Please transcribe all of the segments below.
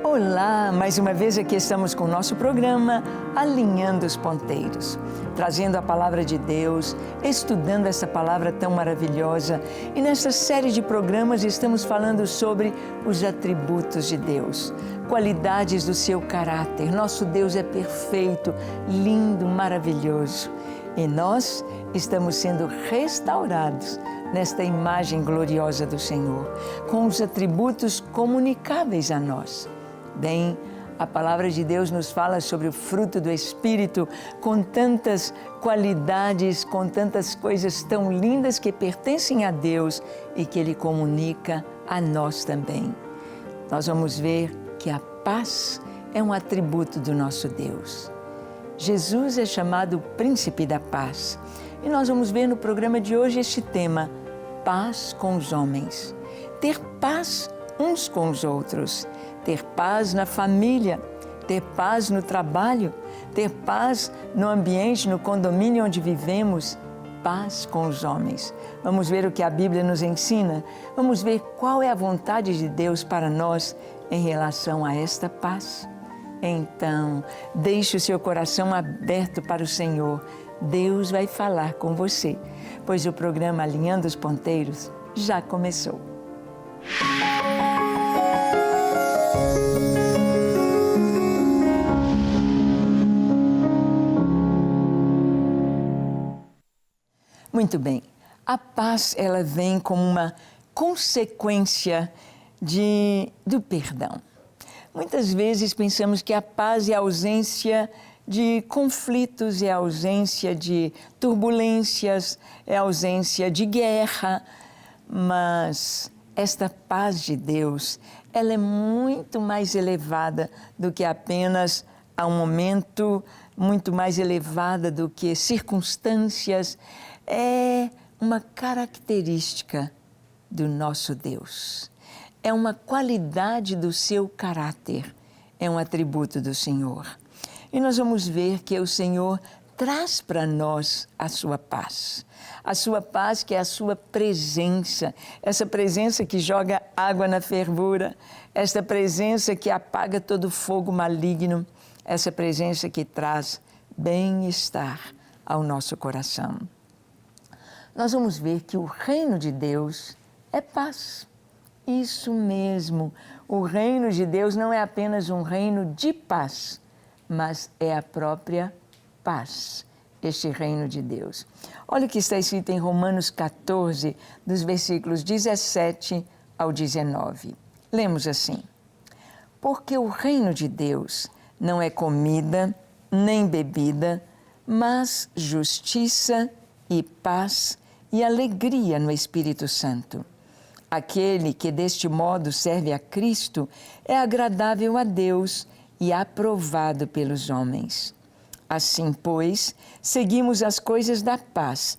Olá, mais uma vez aqui estamos com o nosso programa Alinhando os Ponteiros, trazendo a Palavra de Deus, estudando essa palavra tão maravilhosa. E nessa série de programas estamos falando sobre os atributos de Deus, qualidades do seu caráter. Nosso Deus é perfeito, lindo, maravilhoso. E nós estamos sendo restaurados nesta imagem gloriosa do Senhor, com os atributos comunicáveis a nós. Bem, a palavra de Deus nos fala sobre o fruto do Espírito, com tantas qualidades, com tantas coisas tão lindas que pertencem a Deus e que Ele comunica a nós também. Nós vamos ver que a paz é um atributo do nosso Deus. Jesus é chamado Príncipe da Paz. E nós vamos ver no programa de hoje este tema, paz com os homens. Ter paz uns com os outros. Ter paz na família, ter paz no trabalho, ter paz no ambiente, no condomínio onde vivemos, paz com os homens. Vamos ver o que a Bíblia nos ensina, vamos ver qual é a vontade de Deus para nós em relação a esta paz. Então, deixe o seu coração aberto para o Senhor. Deus vai falar com você, pois o programa Alinhando os Ponteiros já começou. Muito bem, a paz ela vem como uma consequência do perdão. Muitas vezes pensamos que a paz é a ausência de conflitos, é a ausência de turbulências, é a ausência de guerra, mas esta paz de Deus, ela é muito mais elevada do que apenas a um momento, muito mais elevada do que circunstâncias. É uma característica do nosso Deus. É uma qualidade do seu caráter. É um atributo do Senhor. E nós vamos ver que o Senhor traz para nós a sua paz. A sua paz que é a sua presença. Essa presença que joga água na fervura. Esta presença que apaga todo fogo maligno. Essa presença que traz bem-estar ao nosso coração. Nós vamos ver que o reino de Deus é paz. Isso mesmo, o reino de Deus não é apenas um reino de paz, mas é a própria paz, este reino de Deus. Olha o que está escrito em Romanos 14, dos versículos 17 ao 19. Lemos assim: porque o reino de Deus não é comida nem bebida, mas justiça e paz e alegria no Espírito Santo. Aquele que deste modo serve a Cristo é agradável a Deus e aprovado pelos homens. Assim, pois, seguimos as coisas da paz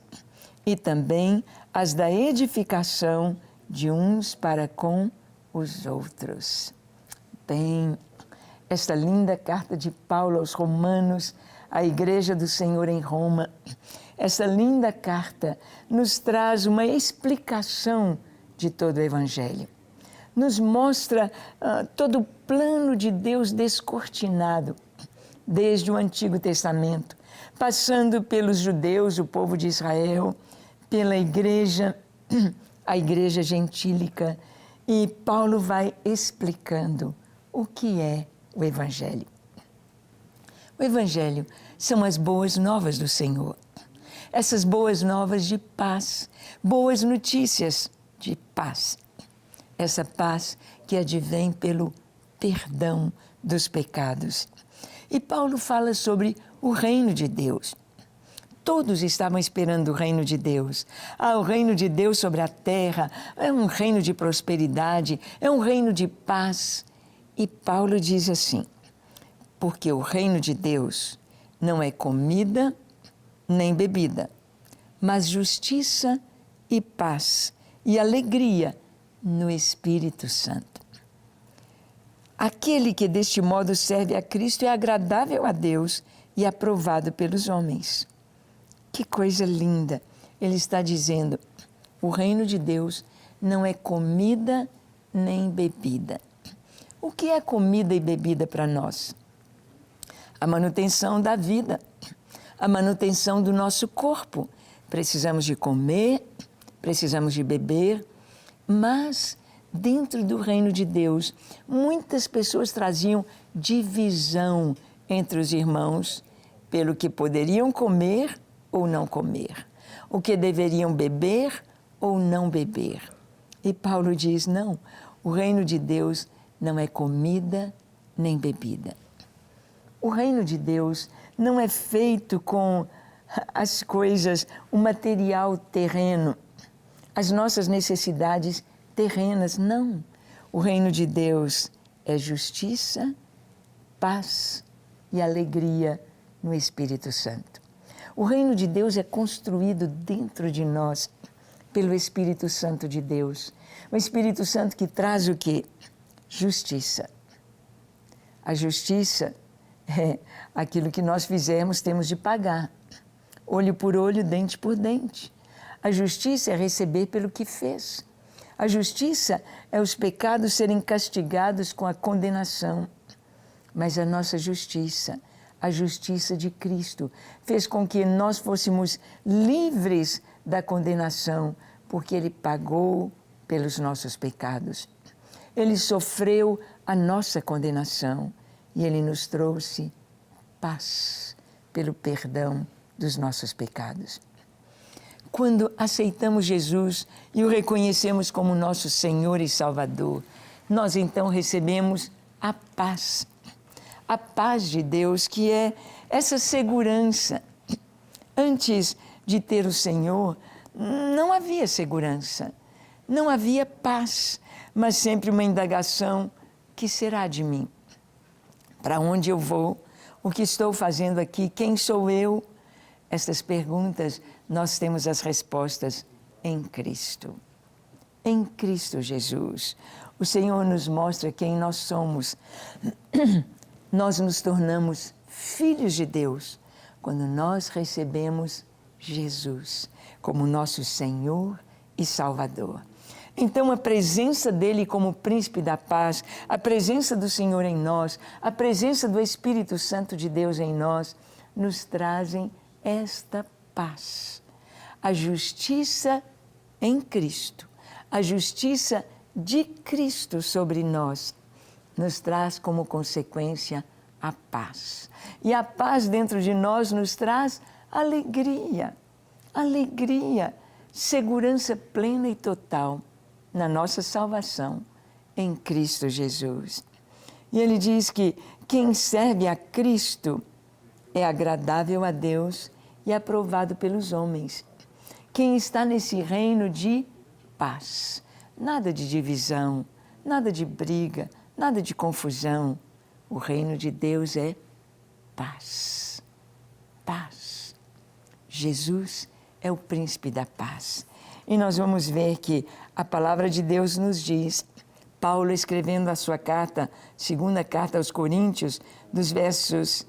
e também as da edificação de uns para com os outros. Bem, esta linda carta de Paulo aos Romanos, à Igreja do Senhor em Roma, essa linda carta nos traz uma explicação de todo o Evangelho. Nos mostra todo o plano de Deus descortinado, desde o Antigo Testamento, passando pelos judeus, o povo de Israel, pela igreja, a igreja gentílica, e Paulo vai explicando o que é o Evangelho. O Evangelho são as boas novas do Senhor. Essas boas novas de paz, boas notícias de paz. Essa paz que advém pelo perdão dos pecados. E Paulo fala sobre o reino de Deus. Todos estavam esperando o reino de Deus. O reino de Deus sobre a terra é um reino de prosperidade, é um reino de paz. E Paulo diz assim: porque o reino de Deus não é comida nem bebida, mas justiça e paz e alegria no Espírito Santo. Aquele que deste modo serve a Cristo é agradável a Deus e aprovado pelos homens. Que coisa linda! Ele está dizendo, o reino de Deus não é comida nem bebida. O que é comida e bebida para nós? A manutenção da vida, a manutenção do nosso corpo. Precisamos de comer, precisamos de beber, mas dentro do reino de Deus, muitas pessoas traziam divisão entre os irmãos pelo que poderiam comer ou não comer, o que deveriam beber ou não beber. E Paulo diz, não, o reino de Deus não é comida nem bebida. O reino de Deus não é feito com as coisas, o material terreno, as nossas necessidades terrenas, não. O reino de Deus é justiça, paz e alegria no Espírito Santo. O reino de Deus é construído dentro de nós pelo Espírito Santo de Deus. O Espírito Santo que traz o quê? Justiça. A justiça é aquilo que nós fizermos, temos de pagar. Olho por olho, dente por dente. A justiça é receber pelo que fez. A justiça é os pecados serem castigados com a condenação. Mas a nossa justiça, a justiça de Cristo, fez com que nós fôssemos livres da condenação, porque Ele pagou pelos nossos pecados. Ele sofreu a nossa condenação e Ele nos trouxe paz pelo perdão dos nossos pecados. Quando aceitamos Jesus e o reconhecemos como nosso Senhor e Salvador, nós então recebemos a paz de Deus, que é essa segurança. Antes de ter o Senhor, não havia segurança, não havia paz, mas sempre uma indagação: que será de mim? Para onde eu vou? O que estou fazendo aqui? Quem sou eu? Estas perguntas, nós temos as respostas em Cristo. Em Cristo Jesus. O Senhor nos mostra quem nós somos. Nós nos tornamos filhos de Deus quando nós recebemos Jesus como nosso Senhor e Salvador. Então, a presença dele como príncipe da paz, a presença do Senhor em nós, a presença do Espírito Santo de Deus em nós, nos trazem esta paz. A justiça em Cristo, a justiça de Cristo sobre nós, nos traz como consequência a paz. E a paz dentro de nós nos traz alegria, segurança plena e total na nossa salvação em Cristo Jesus. E ele diz que quem serve a Cristo é agradável a Deus e aprovado pelos homens. Quem está nesse reino de paz, nada de divisão, nada de briga, nada de confusão. O reino de Deus é paz. Paz. Jesus é o príncipe da paz. E nós vamos ver que a palavra de Deus nos diz, Paulo escrevendo a sua carta, segunda carta aos Coríntios, dos versos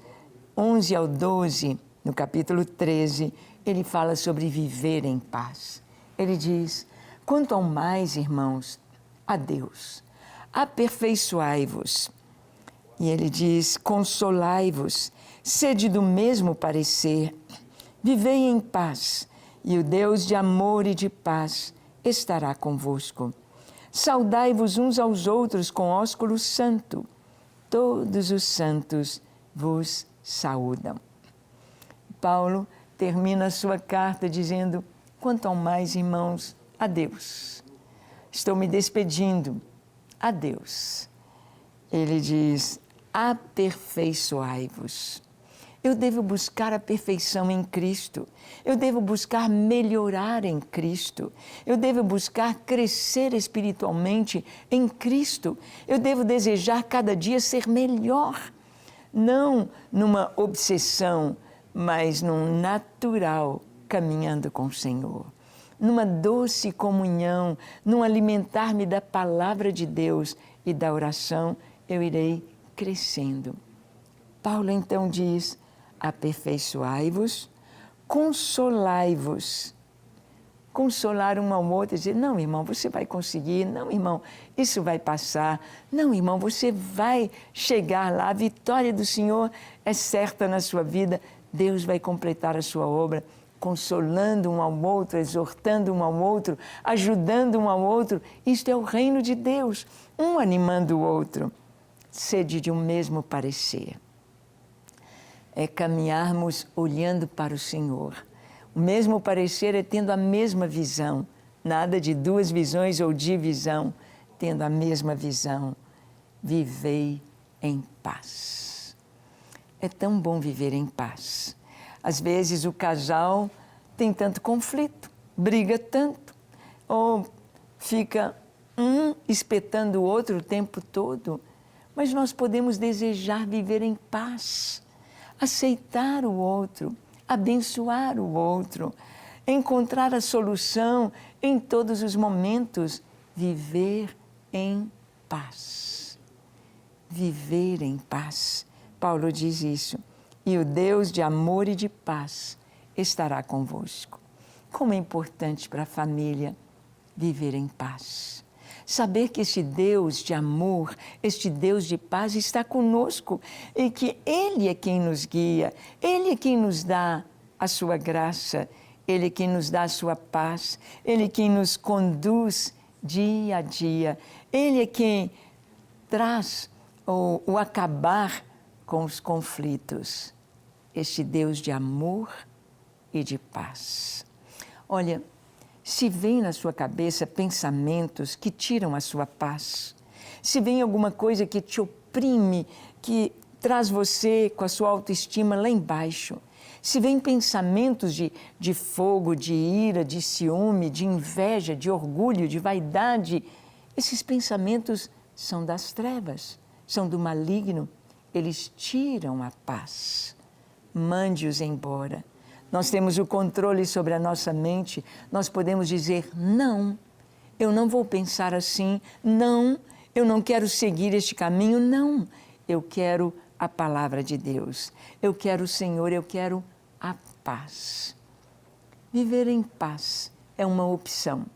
11 ao 12, no capítulo 13, ele fala sobre viver em paz. Ele diz, quanto ao mais, irmãos, a Deus, aperfeiçoai-vos. E ele diz, consolai-vos, sede do mesmo parecer, vivei em paz, e o Deus de amor e de paz estará convosco. Saudai-vos uns aos outros com ósculo santo. Todos os santos vos saúdam. Paulo termina a sua carta dizendo, quanto ao mais, irmãos, adeus. Estou me despedindo. Adeus. Ele diz, aperfeiçoai-vos. Eu devo buscar a perfeição em Cristo. Eu devo buscar melhorar em Cristo. Eu devo buscar crescer espiritualmente em Cristo. Eu devo desejar cada dia ser melhor. Não numa obsessão, mas num natural caminhando com o Senhor. Numa doce comunhão, num alimentar-me da palavra de Deus e da oração, eu irei crescendo. Paulo então diz, aperfeiçoai-vos, consolai-vos consolar um ao outro e dizer, não, irmão, você vai conseguir, não, irmão, isso vai passar, não, irmão, você vai chegar lá, a vitória do Senhor é certa na sua vida, Deus vai completar a sua obra, consolando um ao outro, exortando um ao outro, ajudando um ao outro. Isto é o reino de Deus, um animando o outro. Sede de um mesmo parecer. É caminharmos olhando para o Senhor. O mesmo parecer é tendo a mesma visão. Nada de duas visões ou divisão, tendo a mesma visão. Vivei em paz. É tão bom viver em paz. Às vezes o casal tem tanto conflito, briga tanto, ou fica um espetando o outro o tempo todo, mas nós podemos desejar viver em paz, aceitar o outro, abençoar o outro, encontrar a solução em todos os momentos, viver em paz. Viver em paz. Paulo diz isso. E o Deus de amor e de paz estará convosco. Como é importante para a família viver em paz. Saber que este Deus de amor, este Deus de paz está conosco e que Ele é quem nos guia, Ele é quem nos dá a sua graça, Ele é quem nos dá a sua paz, Ele é quem nos conduz dia a dia, Ele é quem traz o acabar com os conflitos. Este Deus de amor e de paz. Olha, se vem na sua cabeça pensamentos que tiram a sua paz, se vem alguma coisa que te oprime, que traz você com a sua autoestima lá embaixo, se vem pensamentos de fogo, de ira, de ciúme, de inveja, de orgulho, de vaidade, esses pensamentos são das trevas, são do maligno, eles tiram a paz. Mande-os embora. Nós temos o controle sobre a nossa mente, nós podemos dizer, não, eu não vou pensar assim, não, eu não quero seguir este caminho, não, eu quero a palavra de Deus, eu quero o Senhor, eu quero a paz. Viver em paz é uma opção,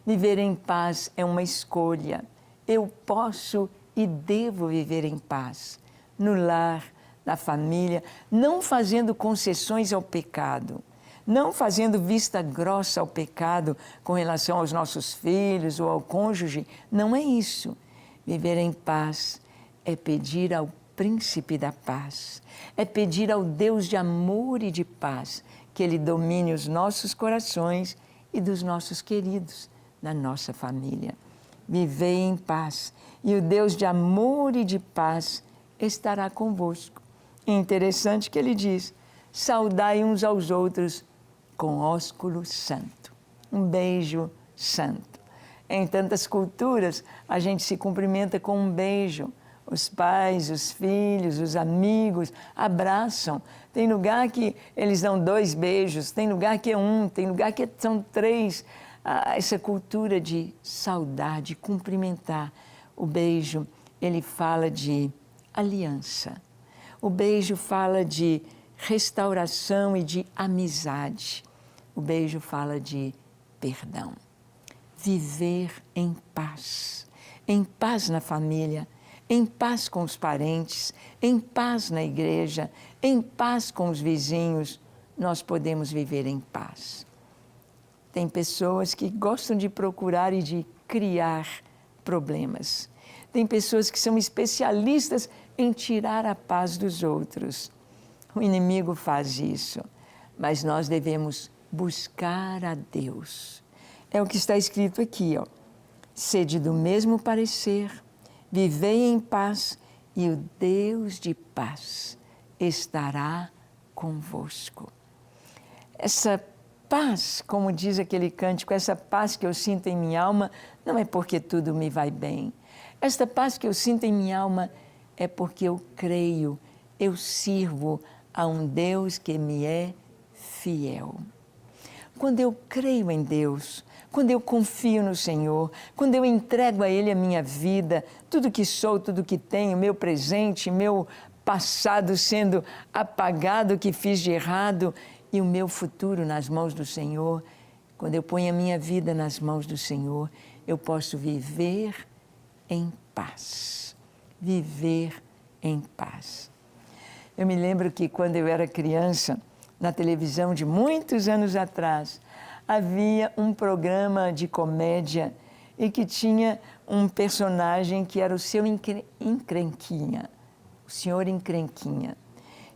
viver em paz é uma escolha, eu posso e devo viver em paz, no lar, na família, não fazendo concessões ao pecado, não fazendo vista grossa ao pecado com relação aos nossos filhos ou ao cônjuge, não é isso. Viver em paz é pedir ao príncipe da paz, é pedir ao Deus de amor e de paz que Ele domine os nossos corações e dos nossos queridos, da nossa família. Vivei em paz e o Deus de amor e de paz estará convosco. Interessante que ele diz, saudai uns aos outros com ósculo santo, um beijo santo. Em tantas culturas, a gente se cumprimenta com um beijo. Os pais, os filhos, os amigos abraçam. Tem lugar que eles dão 2 beijos, tem lugar que é 1, tem lugar que são 3. Essa cultura de saudade, cumprimentar. O beijo, ele fala de aliança. O beijo fala de restauração e de amizade. O beijo fala de perdão. Viver em paz na família, em paz com os parentes, em paz na igreja, em paz com os vizinhos, nós podemos viver em paz. Tem pessoas que gostam de procurar e de criar problemas. Tem pessoas que são especialistas em tirar a paz dos outros. O inimigo faz isso, mas nós devemos buscar a Deus. É o que está escrito aqui, ó. Sede do mesmo parecer, vivei em paz e o Deus de paz estará convosco. Essa paz, como diz aquele cântico, essa paz que eu sinto em minha alma, não é porque tudo me vai bem. Esta paz que eu sinto em minha alma é porque eu creio, eu sirvo a um Deus que me é fiel. Quando eu creio em Deus, quando eu confio no Senhor, quando eu entrego a Ele a minha vida, tudo que sou, tudo que tenho, meu presente, meu passado sendo apagado, o que fiz de errado, e o meu futuro nas mãos do Senhor, Quando eu ponho a minha vida nas mãos do Senhor, eu posso viver em paz. Viver em paz. Eu me lembro que quando eu era criança, na televisão de muitos anos atrás, havia um programa de comédia e que tinha um personagem que era o seu encrenquinha, o senhor encrenquinha.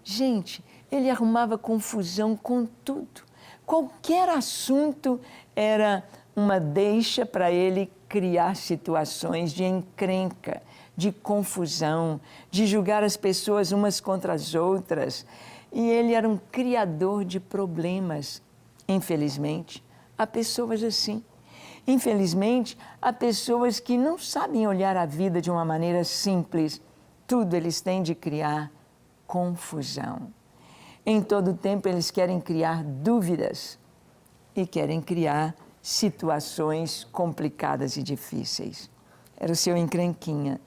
Gente, ele arrumava confusão com tudo. Qualquer assunto era uma deixa para ele criar situações de encrenca, de confusão, de julgar as pessoas umas contra as outras. E ele era um criador de problemas. Infelizmente, há pessoas assim. Infelizmente, há pessoas que não sabem olhar a vida de uma maneira simples. Tudo eles têm de criar confusão. Em todo tempo eles querem criar dúvidas e querem criar situações complicadas e difíceis. Era o seu encrenquinha.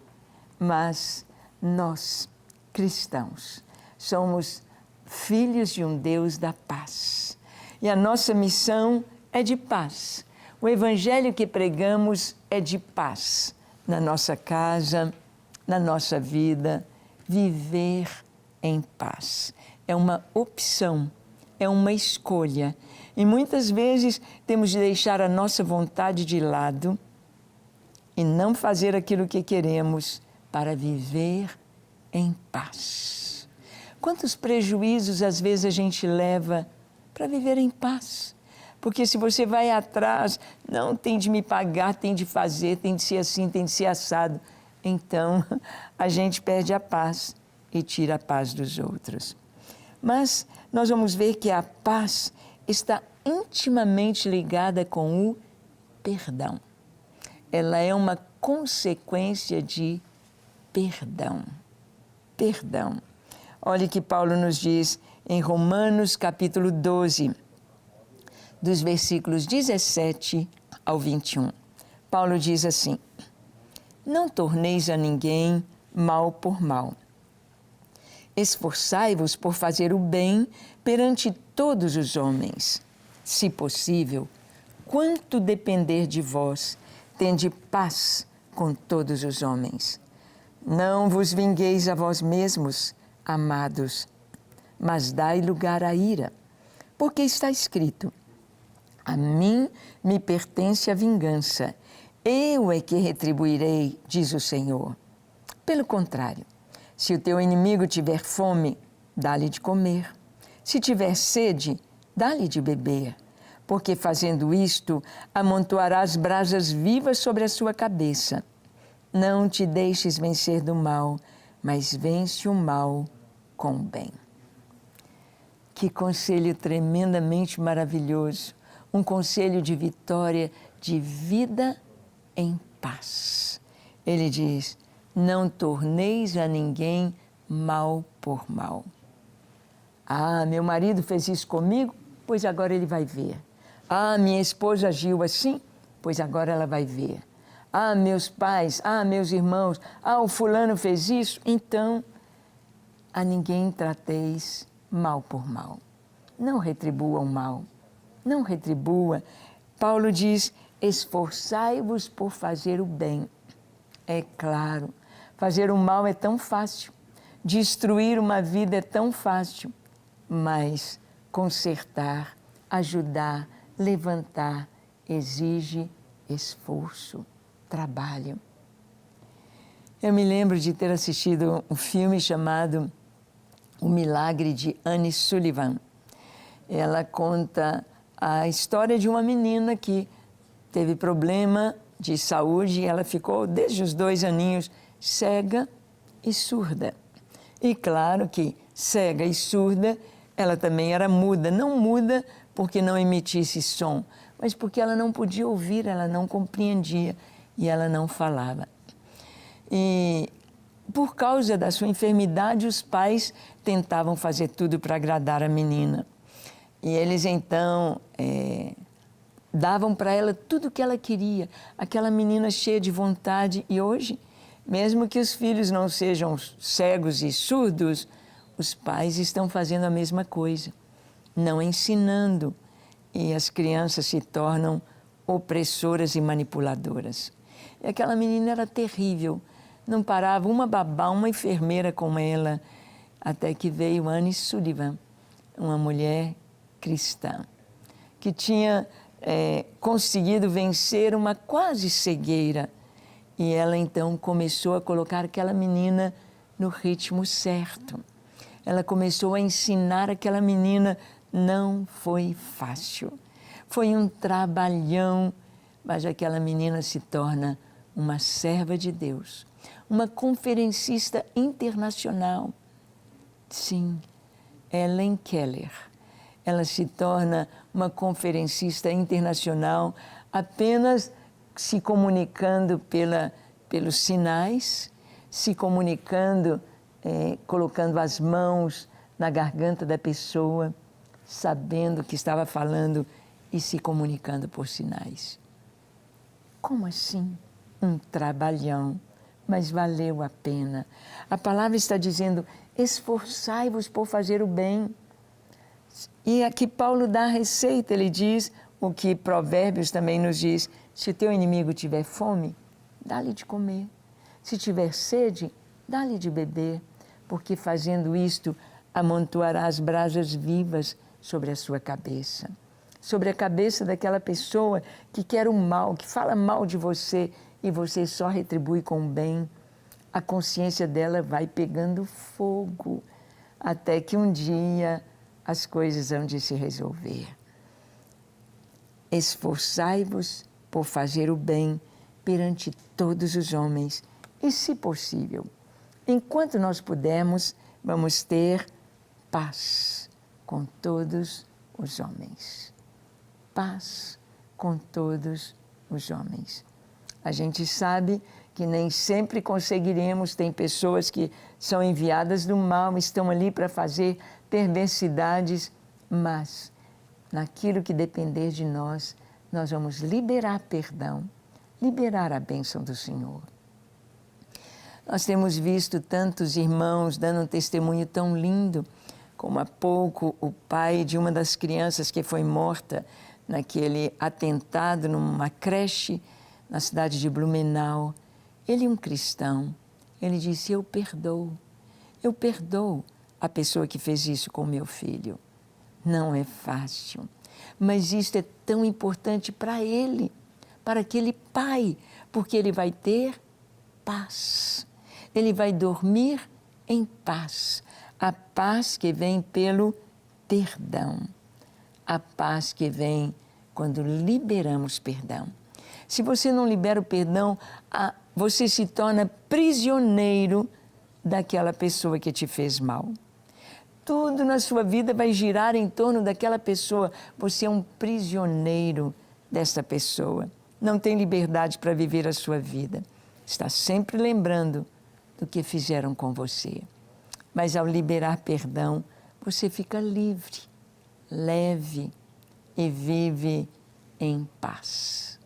Mas nós, cristãos, somos filhos de um Deus da paz. E a nossa missão é de paz. O evangelho que pregamos é de paz. Na nossa casa, na nossa vida, viver em paz. É uma opção, é uma escolha. E muitas vezes temos de deixar a nossa vontade de lado e não fazer aquilo que queremos para viver em paz. Quantos prejuízos às vezes a gente leva para viver em paz? Porque se você vai atrás, não, tem de me pagar, tem de fazer, tem de ser assim, tem de ser assado. Então, a gente perde a paz e tira a paz dos outros. Mas nós vamos ver que a paz está intimamente ligada com o perdão. Ela é uma consequência de perdão. Perdão. Olha que Paulo nos diz em Romanos capítulo 12, dos versículos 17 ao 21. Paulo diz assim: não torneis a ninguém mal por mal. Esforçai-vos por fazer o bem perante todos os homens. Se possível, quanto depender de vós, tende paz com todos os homens. Não vos vingueis a vós mesmos, amados, mas dai lugar à ira, porque está escrito: a mim me pertence a vingança, eu é que retribuirei, diz o Senhor. Pelo contrário, se o teu inimigo tiver fome, dá-lhe de comer. Se tiver sede, dá-lhe de beber, porque fazendo isto, amontoarás brasas vivas sobre a sua cabeça. Não te deixes vencer do mal, mas vence o mal com o bem. Que conselho tremendamente maravilhoso, um conselho de vitória, de vida em paz. Ele diz: não torneis a ninguém mal por mal. Ah, meu marido fez isso comigo, pois agora ele vai ver. Ah, minha esposa agiu assim, pois agora ela vai ver. Ah, meus pais, ah, meus irmãos, ah, o fulano fez isso, então a ninguém trateis mal por mal. Não retribua o mal, não retribua. Paulo diz: esforçai-vos por fazer o bem. É claro, fazer o mal é tão fácil, destruir uma vida é tão fácil, mas consertar, ajudar, levantar exige esforço, trabalho. Eu me lembro de ter assistido um filme chamado O Milagre de Anne Sullivan. Ela conta a história de uma menina que teve problema de saúde e ela ficou, desde os 2 aninhos, cega e surda. E claro que cega e surda, ela também era muda. Não muda porque não emitisse som, mas porque ela não podia ouvir, ela não compreendia e ela não falava. E por causa da sua enfermidade, os pais tentavam fazer tudo para agradar a menina. E eles então davam para ela tudo o que ela queria, aquela menina cheia de vontade. E hoje, mesmo que os filhos não sejam cegos e surdos, os pais estão fazendo a mesma coisa, não ensinando e as crianças se tornam opressoras e manipuladoras. E aquela menina era terrível, não parava uma babá, uma enfermeira com ela, até que veio Anne Sullivan, uma mulher cristã, que tinha conseguido vencer uma quase cegueira. E ela então começou a colocar aquela menina no ritmo certo. Ela começou a ensinar aquela menina. Não foi fácil, foi um trabalhão, mas aquela menina se torna uma serva de Deus, uma conferencista internacional. Sim, Helen Keller. Ela se torna uma conferencista internacional apenas se comunicando pelos sinais, se comunicando, colocando as mãos na garganta da pessoa, sabendo que estava falando e se comunicando por sinais. Como assim? Um trabalhão, mas valeu a pena. A palavra está dizendo, esforçai-vos por fazer o bem. E aqui Paulo dá a receita, ele diz o que Provérbios também nos diz, se o teu inimigo tiver fome, dá-lhe de comer. Se tiver sede, dá-lhe de beber, porque fazendo isto, amontoarás brasas vivas sobre a sua cabeça, sobre a cabeça daquela pessoa que quer o mal, que fala mal de você e você só retribui com o bem. A consciência dela vai pegando fogo, até que um dia as coisas hão de se resolver. Esforçai-vos por fazer o bem perante todos os homens e, se possível, enquanto nós pudermos, vamos ter paz com todos os homens. Paz com todos os homens. A gente sabe que nem sempre conseguiremos, tem pessoas que são enviadas do mal, estão ali para fazer perversidades, mas naquilo que depender de nós, nós vamos liberar perdão, liberar a bênção do Senhor. Nós temos visto tantos irmãos dando um testemunho tão lindo, como há pouco o pai de uma das crianças que foi morta naquele atentado numa creche na cidade de Blumenau. Ele é um cristão, ele disse, eu perdoo a pessoa que fez isso com meu filho. Não é fácil, mas isto é tão importante para ele, para aquele pai, porque ele vai ter paz, ele vai dormir em paz, a paz que vem pelo perdão, a paz que vem quando liberamos perdão. Se você não libera o perdão, você se torna prisioneiro daquela pessoa que te fez mal. Tudo na sua vida vai girar em torno daquela pessoa. Você é um prisioneiro dessa pessoa. Não tem liberdade para viver a sua vida. Está sempre lembrando do que fizeram com você. Mas ao liberar perdão, você fica livre, leve e vive em paz.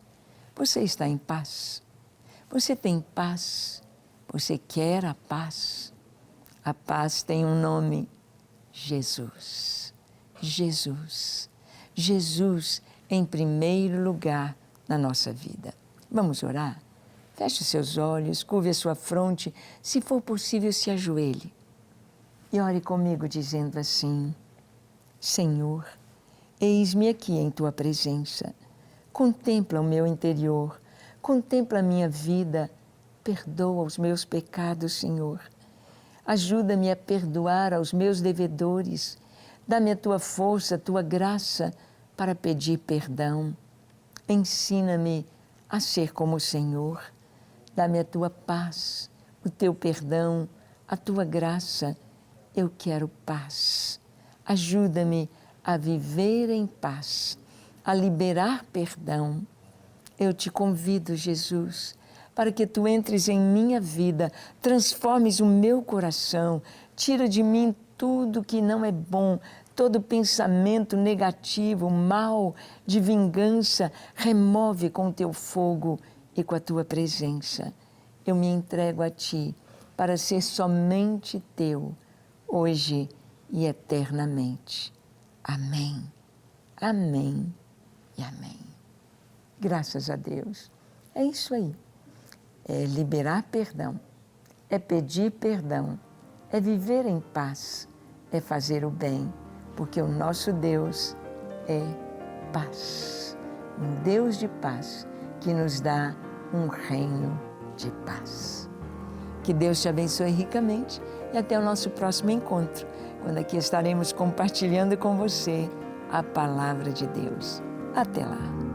Você está em paz? Você tem paz? Você quer a paz? A paz tem um nome, Jesus. Jesus. Jesus em primeiro lugar na nossa vida. Vamos orar? Feche os seus olhos, curve a sua fronte, se for possível, se ajoelhe. E ore comigo dizendo assim, Senhor, eis-me aqui em Tua presença. Contempla o meu interior, contempla a minha vida, perdoa os meus pecados, Senhor. Ajuda-me a perdoar aos meus devedores, dá-me a Tua força, a Tua graça para pedir perdão. Ensina-me a ser como o Senhor, dá-me a Tua paz, o Teu perdão, a Tua graça. Eu quero paz. Ajuda-me a viver em paz, a liberar perdão. Eu te convido, Jesus, para que Tu entres em minha vida, transformes o meu coração, tira de mim tudo que não é bom, todo pensamento negativo, mal, de vingança, remove com o Teu fogo e com a Tua presença. Eu me entrego a Ti para ser somente Teu, hoje e eternamente. Amém. Amém. e amém. Graças a Deus. É isso aí. É liberar perdão, é pedir perdão, é viver em paz, é fazer o bem, porque o nosso Deus é paz. Um Deus de paz que nos dá um reino de paz. Que Deus te abençoe ricamente e até o nosso próximo encontro, quando aqui estaremos compartilhando com você a palavra de Deus. Até lá!